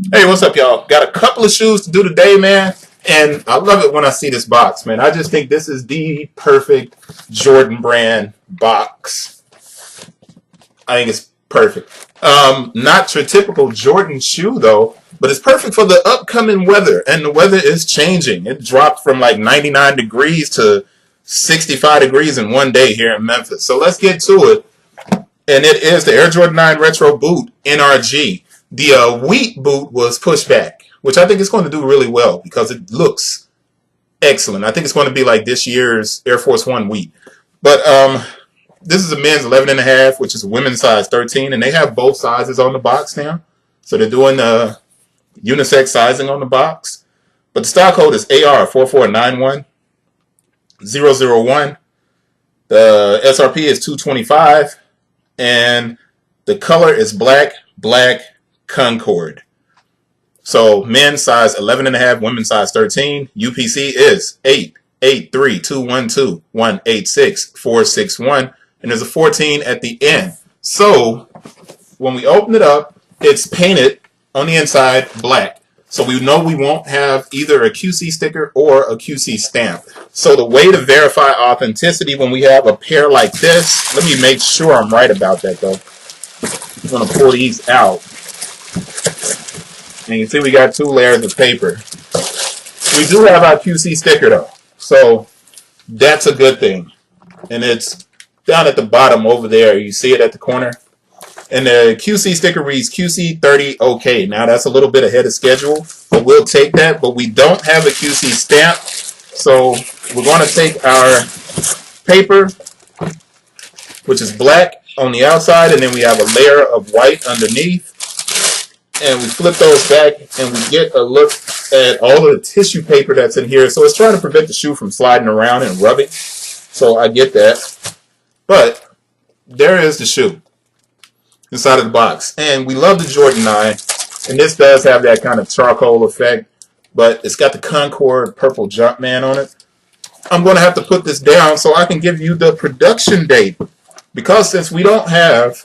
Hey, what's up, y'all? Got a couple of shoes to do today, man. And I love it when I see this box, man. I just think this is the perfect Jordan brand box. I think it's perfect. Not your typical Jordan shoe, though, but it's perfect for the upcoming weather. And the weather is changing. It dropped from like 99 degrees to 65 degrees in one day here in Memphis. So let's get to it. And it is the Air Jordan 9 Retro Boot NRG. The wheat boot was pushed back, which I think is going to do really well because it looks excellent. I think it's going to be like this year's Air Force One wheat. But this is a men's 11.5, which is a women's size 13, and they have both sizes on the box now. So they're doing the unisex sizing on the box. But the style code is AR4491-001. The SRP is $225, and the color is black Concord. So men's size 11.5, women's size 13. UPC is 883-212-186-461, and there's a 14 at the end. So when we open it up, it's painted on the inside black. So we know we won't have either a QC sticker or a QC stamp. So the way to verify authenticity when we have a pair like this, let me make sure I'm right about that though. I'm going to pull these out. And you can see we got 2 layers of paper. We do have our QC sticker though. So that's a good thing. And it's down at the bottom over there. You see it at the corner. And the QC sticker reads QC 30 OK. Now that's a little bit ahead of schedule, but we'll take that. But we don't have a QC stamp. So we're going to take our paper, which is black on the outside, and then we have a layer of white underneath. And we flip those back and we get a look at all of the tissue paper that's in here. So it's trying to prevent the shoe from sliding around and rubbing. So I get that. But there is the shoe inside of the box. And we love the Jordan 9. And this does have that kind of charcoal effect. But it's got the Concord purple Jumpman on it. I'm going to have to put this down so I can give you the production date. Because since we don't have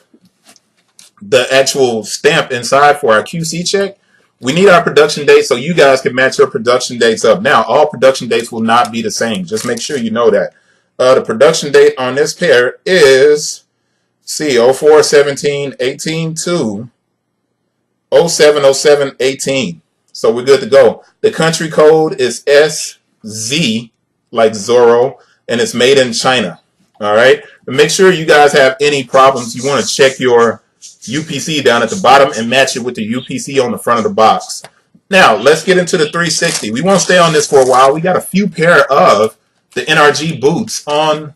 the actual stamp inside for our QC check, we need our production date so you guys can match your production dates up. Now, all production dates will not be the same. Just make sure you know that. The production date on this pair is, see, 04/17/18 to 07/07/18. So we're good to go. The country code is SZ, like Zorro, and it's made in China. All right. But make sure you guys have any problems. You want to check your UPC down at the bottom and match it with the UPC on the front of the box. Now, let's get into the 360. We won't stay on this for a while. We got a few pair of the NRG boots on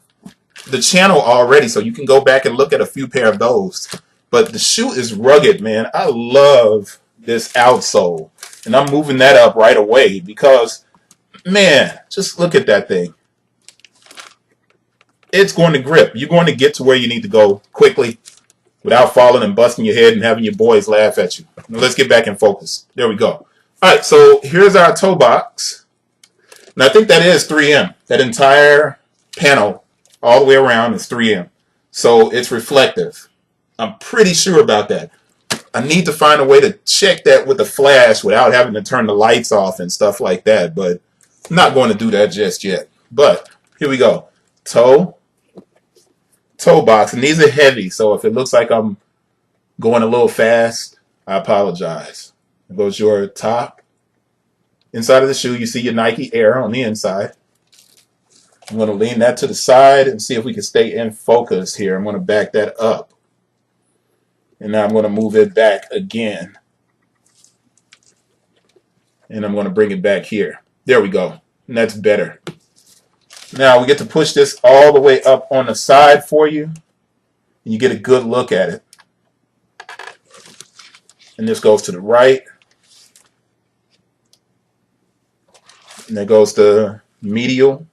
the channel already, so you can go back and look at a few pair of those. But the shoe is rugged, man. I love this outsole. And I'm moving that up right away because, man, just look at that thing. It's going to grip. You're going to get to where you need to go quickly without falling and busting your head and having your boys laugh at you. Now let's get back in focus. There we go. All right, so here's our toe box. And I think that is 3M. That entire panel all the way around is 3M. So it's reflective. I'm pretty sure about that. I need to find a way to check that with a flash without having to turn the lights off and stuff like that. But I'm not going to do that just yet. But here we go. Toe box, and these are heavy, so if it looks like I'm going a little fast, I apologize. There goes your top. Inside of the shoe, you see your Nike Air on the inside. I'm going to lean that to the side and see if we can stay in focus here. I'm going to back that up. And now I'm going to move it back again. And I'm going to bring it back here. There we go. And that's better. Now we get to push this all the way up on the side for you. And you get a good look at it. And this goes to the right. And there goes the medial.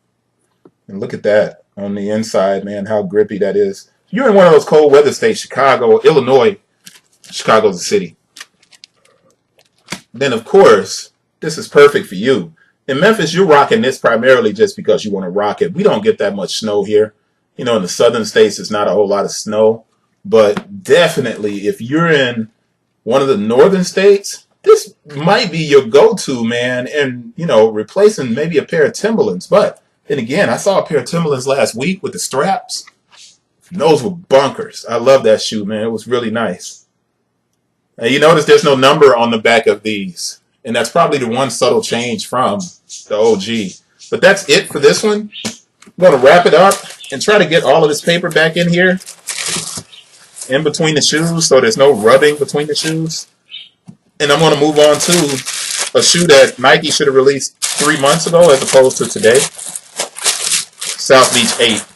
And look at that on the inside, man, how grippy that is. You're in one of those cold weather states, Chicago, Illinois. Chicago's a city. Then, of course, this is perfect for you. In Memphis, you're rocking this primarily just because you want to rock it. We don't get that much snow here. You know, in the southern states, it's not a whole lot of snow. But definitely, if you're in one of the northern states, this might be your go-to, man, and, you know, replacing maybe a pair of Timberlands. But then again, I saw a pair of Timberlands last week with the straps. And those were bunkers. I love that shoe, man. It was really nice. And you notice there's no number on the back of these. And that's probably the one subtle change from the OG. But that's it for this one. I'm going to wrap it up and try to get all of this paper back in here, in between the shoes, so there's no rubbing between the shoes. And I'm going to move on to a shoe that Nike should have released 3 months ago as opposed to today. South Beach 8.